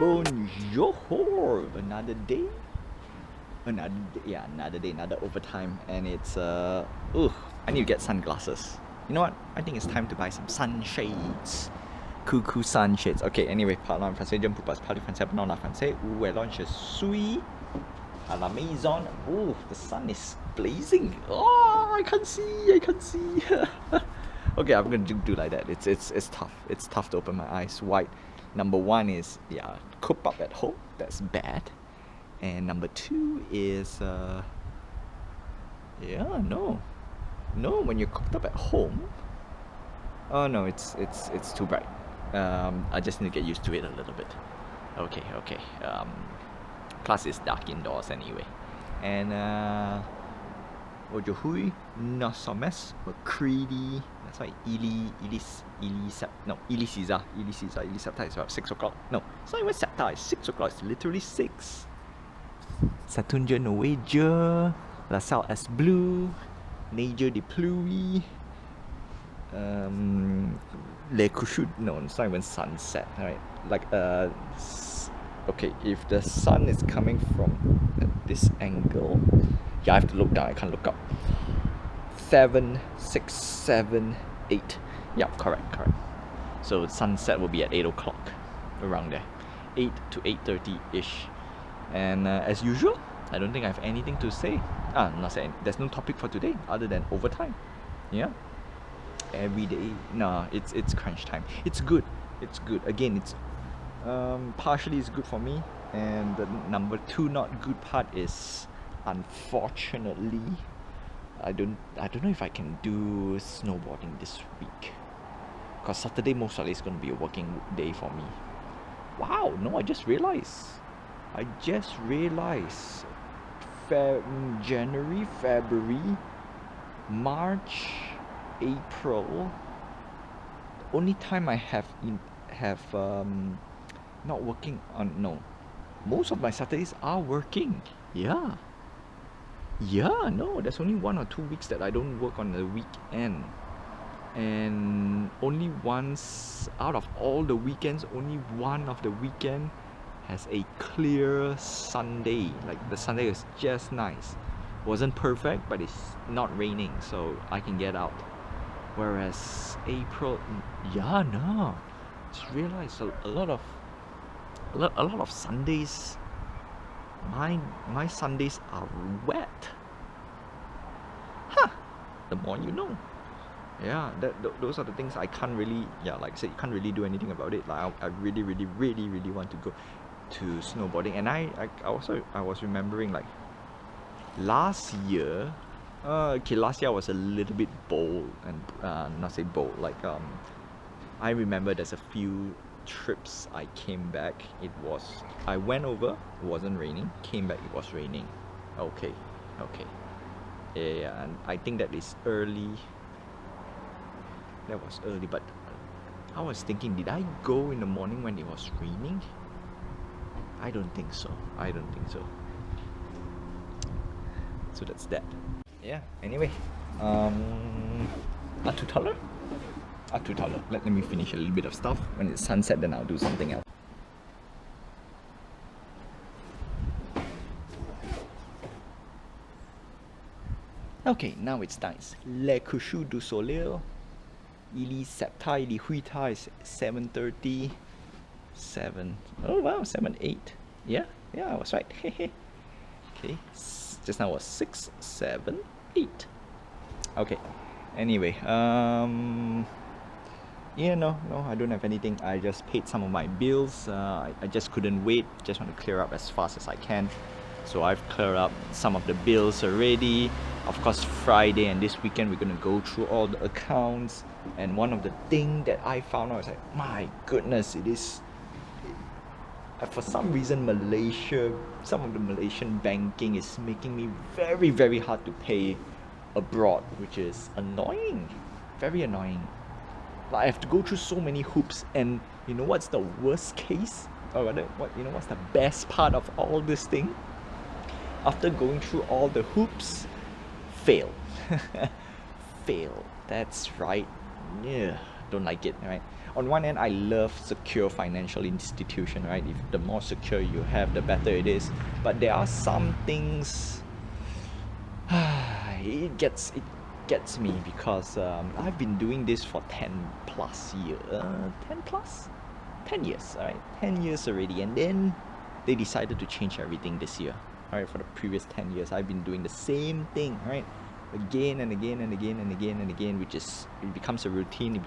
Bonjour! Another day, another overtime, and it's I need to get sunglasses. You know what? I think it's time to buy some sunshades. Cool sunshades. Okay, anyway, parlant en français, je ne peux pas parler français pendant la français. Où est-ce que je suis? À la maison. Oh, the sun is blazing. Oh, I can't see. Okay, I'm gonna do like that. It's tough. It's tough to open my eyes wide. Number one is coop up at home. That's bad. And number two is when you're cooped up at home. Oh no, it's too bright. I just need to get used to it a little bit. Okay. Plus it's dark indoors anyway. And aujourd'hui, nous sommes mercredi. That's right, Ili September is about 6 o'clock. No, it's not even September, it's 6 o'clock, it's literally 6. Saturne Norwegia, la South est blue, Nature de pluie, les couchers, no, it's not even sunset, right? Like, okay, if the sun is coming from this angle, I have to look down, I can't look up. 7, 6, 7, 8. Yep, correct. So sunset will be at 8 o'clock, around there, 8 to 8:30-ish. And as usual, I don't think I have anything to say. Not saying there's no topic for today other than overtime. Yeah, every day. No, it's crunch time. It's good. Again, it's partially it's good for me, and the number two not good part is, unfortunately, I don't know if I can do snowboarding this week, because Saturday most likely is going to be a working day for me. Wow, no, I just realized January, February, March, April, the only time I have not working on, no, most of my Saturdays are working. No, there's only 1 or 2 weeks that I don't work on the weekend, and only once out of all the weekends, only one of the weekend has a clear Sunday. Like, the Sunday is just nice, wasn't perfect, but it's not raining, so I can get out. Whereas April, no, just realized a lot of Sundays, my Sundays are wet. The more you know. Yeah, those are the things I can't really, like I said, you can't really do anything about it. Like, I really want to go to snowboarding. And I was remembering, like, last year I was a little bit bold, and not say bold, like I remember there's a few trips I came back, I went over, it wasn't raining, came back, it was raining. Okay. Yeah, and I think that was early, but I was thinking, did I go in the morning when it was raining? I don't think so. So that's that. Yeah, anyway, $2. Let me finish a little bit of stuff. When it's sunset, then I'll do something else. Okay, now it's nice. Le coucher du soleil. Il est septembre, il est 8 is 7:30. 7. Oh wow, 7, 8. Yeah, I was right. Okay, just now was 6, 7, 8. Okay. Anyway, no, I don't have anything. I just paid some of my bills. I just couldn't wait. Just want to clear up as fast as I can. So I've cleared up some of the bills already. Of course, Friday and this weekend we're gonna go through all the accounts. And one of the things that I found out was like, my goodness, it is. For some reason, some of the Malaysian banking is making me very hard to pay abroad, which is annoying, very annoying. Like, I have to go through so many hoops, and you know what's the worst case, or rather, what's the best part of all this thing? After going through all the hoops, fail. That's right. Yeah, don't like it, right? on one end, I love secure financial institution, right? If the more secure you have, the better it is. But there are some things it gets me because I've been doing this for 10 plus years, 10 plus, 10 years, all right, 10 years already, and then they decided to change everything this year. All right, for the previous 10 years, I've been doing the same thing, right? Again and again and again and again and again, which is, it becomes a routine.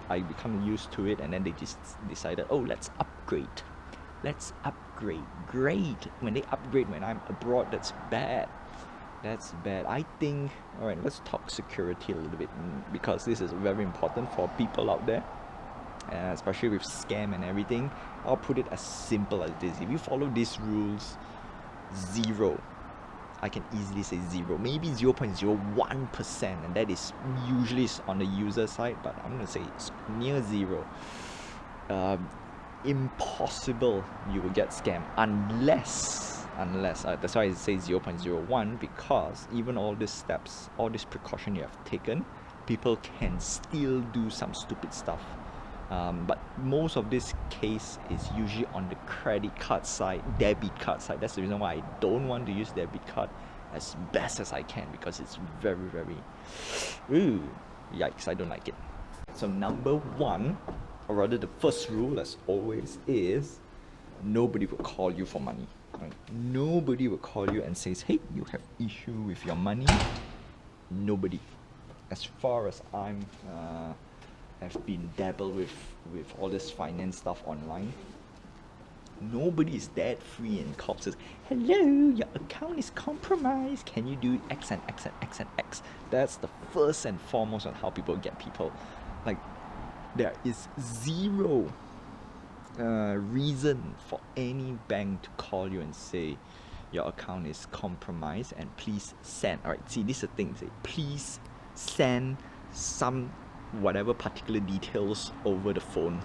I become used to it, and then they just decided, oh, let's upgrade. Great. When they upgrade when I'm abroad, that's bad. That's bad. I think, all right, let's talk security a little bit, because this is very important for people out there, especially with scam and everything. I'll put it as simple as this: if you follow these rules, zero, I can easily say zero, maybe 0.01%, and that is usually on the user side, but I'm gonna say it's near zero. Impossible you will get scammed unless that's why I say 0.01, because even all these steps, all this precaution you have taken, people can still do some stupid stuff. But most of this case is usually on the credit card side, debit card side. That's the reason why I don't want to use debit card as best as I can, because it's very, ooh, yikes, I don't like it. So number one, or rather the first rule, as always, is nobody will call you for money. Right? Nobody will call you and says, hey, you have issue with your money. Nobody. As far as I'm have been dabbled with all this finance stuff online, nobody is that free and calls says, hello, your account is compromised, can you do X and X and X and X? That's the first and foremost on how people get people. Like, there is zero reason for any bank to call you and say your account is compromised and please send. Alright, see, this is the thing, say please send some whatever particular details over the phone,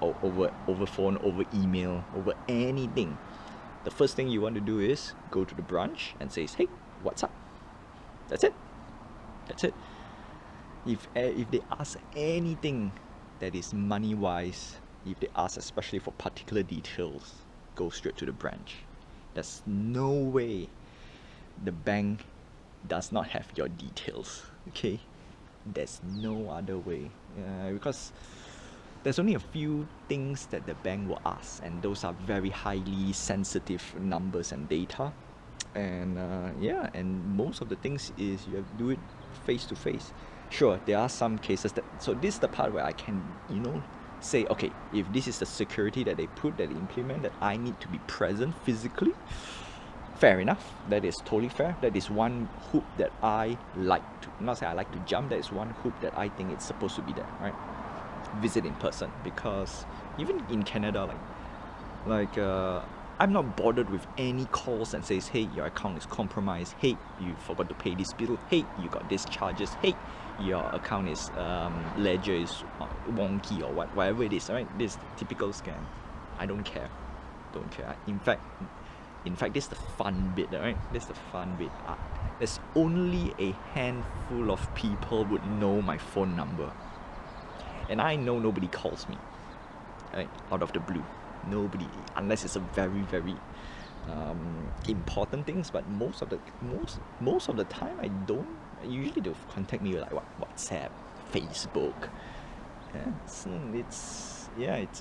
over phone, over email, over anything. The first thing you want to do is go to the branch and say, hey, what's up? That's it. If they ask anything that is money wise, if they ask especially for particular details, go straight to the branch. There's no way the bank does not have your details, okay? There's no other way, because there's only a few things that the bank will ask, and those are very highly sensitive numbers and data, and yeah, and most of the things is you have to do it face to face. Sure, there are some cases that, so this is the part where I can, say, okay, if this is the security that they implement, that I need to be present physically, fair enough. That is totally fair. That is one hoop that I like to, not say I like to jump, that is one hoop that I think it's supposed to be there, right? Visit in person, because even in Canada, I'm not bothered with any calls and says, hey, your account is compromised, hey, you forgot to pay this bill, hey, you got these charges, hey, your account is ledger is wonky, or whatever it is, right? This typical scam. I don't care. In fact, this is the fun bit, right? This is the fun bit. There's only a handful of people would know my phone number, and I know nobody calls me, right, out of the blue. Nobody, unless it's a very, very important things. But most of the time, I don't. Usually they'll contact me like WhatsApp, Facebook.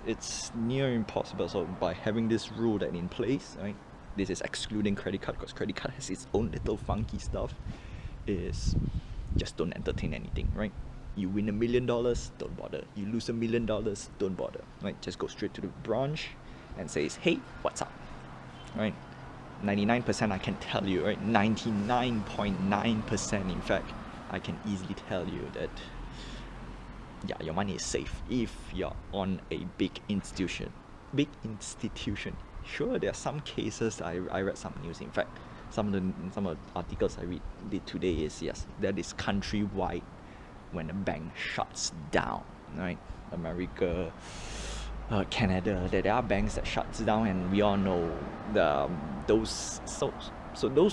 It's near impossible. So by having this rule that in place, right, this is excluding credit card, because credit card has its own little funky stuff, is just don't entertain anything, right? You win $1 million, don't bother. You lose $1 million, don't bother, right? Just go straight to the branch and says, hey, what's up, right? 99% I can tell you, right? 99.9% in fact, I can easily tell you that, yeah, your money is safe if you're on a big institution. Sure, there are some cases, I read some news, in fact, some of the articles I read today is, yes, that is countrywide when a bank shuts down, right? America, Canada, there are banks that shuts down, and we all know those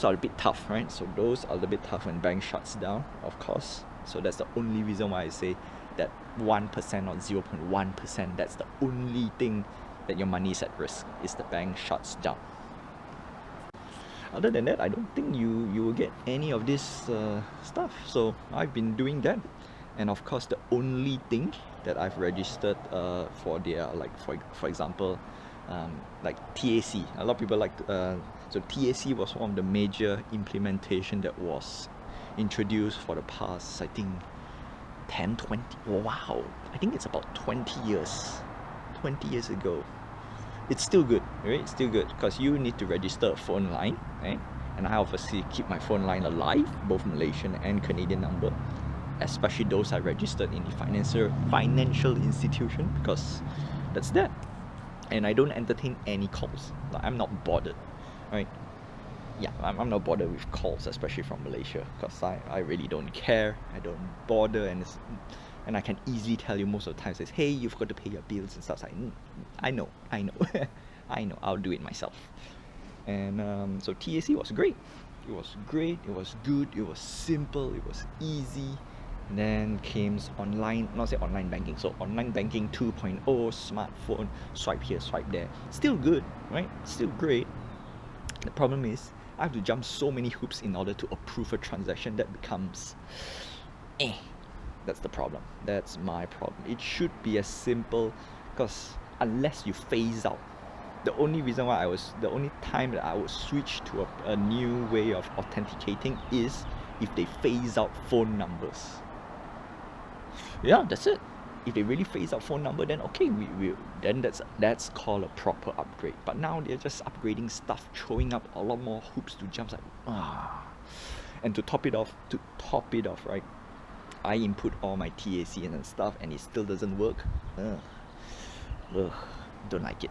are a bit tough, right? So those are a bit tough when bank shuts down, of course. So that's the only reason why I say that 1% or 0.1%, that's the only thing that your money is at risk, is the bank shuts down. Other than that, I don't think you will get any of this stuff. So I've been doing that. And of course, the only thing that I've registered for their, like for example, like TAC. A lot of people like so TAC was one of the major implementation that was introduced for the past, I think, 10, 20, wow, I think it's about 20 years ago. It's still good, right? It's still good because you need to register a phone line, right? And I obviously keep my phone line alive, both Malaysian and Canadian number, especially those I registered in the financial institution, because that's that. And I don't entertain any calls. Like, I'm not bothered, right? Yeah, I'm not bothered with calls, especially from Malaysia, because I really don't care. I don't bother, and I can easily tell you most of the time says, hey, you've got to pay your bills and stuff. Like, I know, I know, I'll do it myself. And so TAC was great. It was great, it was good, it was simple, it was easy. And then came online, not say online banking, so online banking 2.0, smartphone, swipe here, swipe there. Still good, right? Still great. The problem is, I have to jump so many hoops in order to approve a transaction that becomes That's the problem. That's my problem. It should be as simple, because unless you phase out, the only time that I would switch to a new way of authenticating is if they phase out phone numbers. Yeah, that's it. If they really phase out phone number, then okay, then that's called a proper upgrade. But now they're just upgrading stuff, throwing up a lot more hoops to jump. And to top it off, right? I input all my TAC and stuff, and it still doesn't work. Don't like it,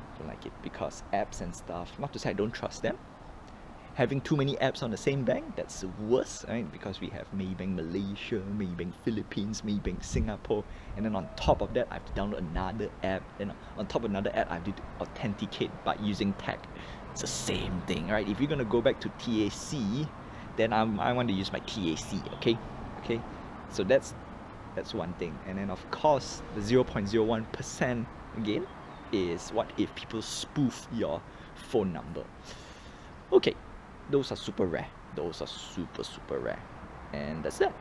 because apps and stuff. Not to say I don't trust them. Having too many apps on the same bank, that's worse, right? Because we have Maybank Malaysia, Maybank Philippines, Maybank Singapore, and then on top of that, I have to download another app. Then on top of another app, I have to authenticate by using tag. It's the same thing, right? If you're gonna go back to TAC, then I want to use my TAC, okay? So that's one thing. And then of course, the 0.01% again is what if people spoof your phone number. Okay, those are super rare. Those are super rare. And that's that.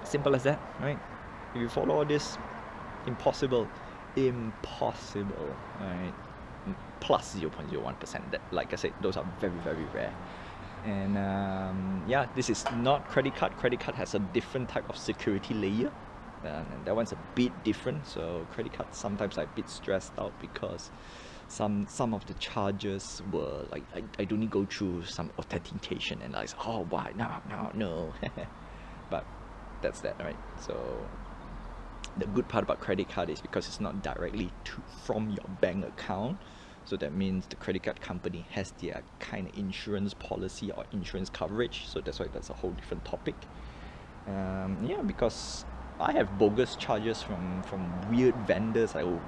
Simple as that, right? If you follow all this, impossible, right? Plus 0.01%. That, like I said, those are very, very rare. And yeah, this is not credit card. Credit card has a different type of security layer. And that one's a bit different. So credit card, sometimes I'm a bit stressed out because some of the charges were like, I don't need to go through some authentication, and I was like, oh why, no. But that's that, right? So the good part about credit card is because it's not directly from your bank account. So that means the credit card company has their kind of insurance policy or insurance coverage. So that's why that's a whole different topic. Yeah, because I have bogus charges from weird vendors. Like, oh,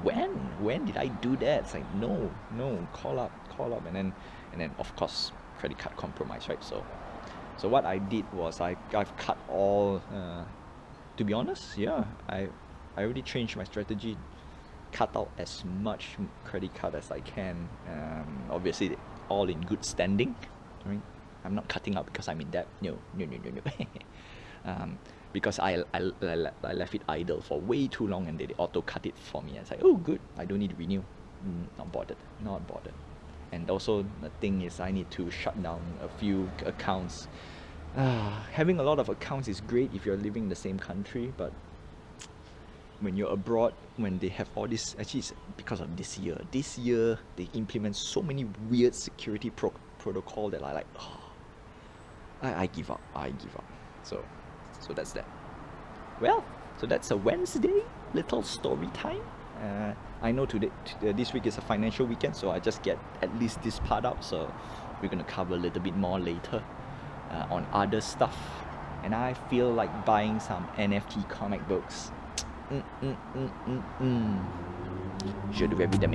when did I do that? It's like, no, call up, and then of course credit card compromise, right? So what I did was I've cut all. To be honest, yeah, I already changed my strategy. Cut out as much credit card as I can. Obviously, all in good standing. Right? I'm not cutting out because I'm in debt. No. Because I left it idle for way too long, and they auto cut it for me. It's like, oh, good. I don't need to renew. Not bothered. And also the thing is, I need to shut down a few accounts. Having a lot of accounts is great if you're living in the same country, but when you're abroad, when they have all this, actually it's because of this year they implement so many weird security protocol that I like, I give up. So that's that. Well, so that's a Wednesday little story time. I know this week is a financial weekend, so I just get at least this part out. So we're gonna cover a little bit more later on other stuff. And I feel like buying some NFT comic books. Je devrais vider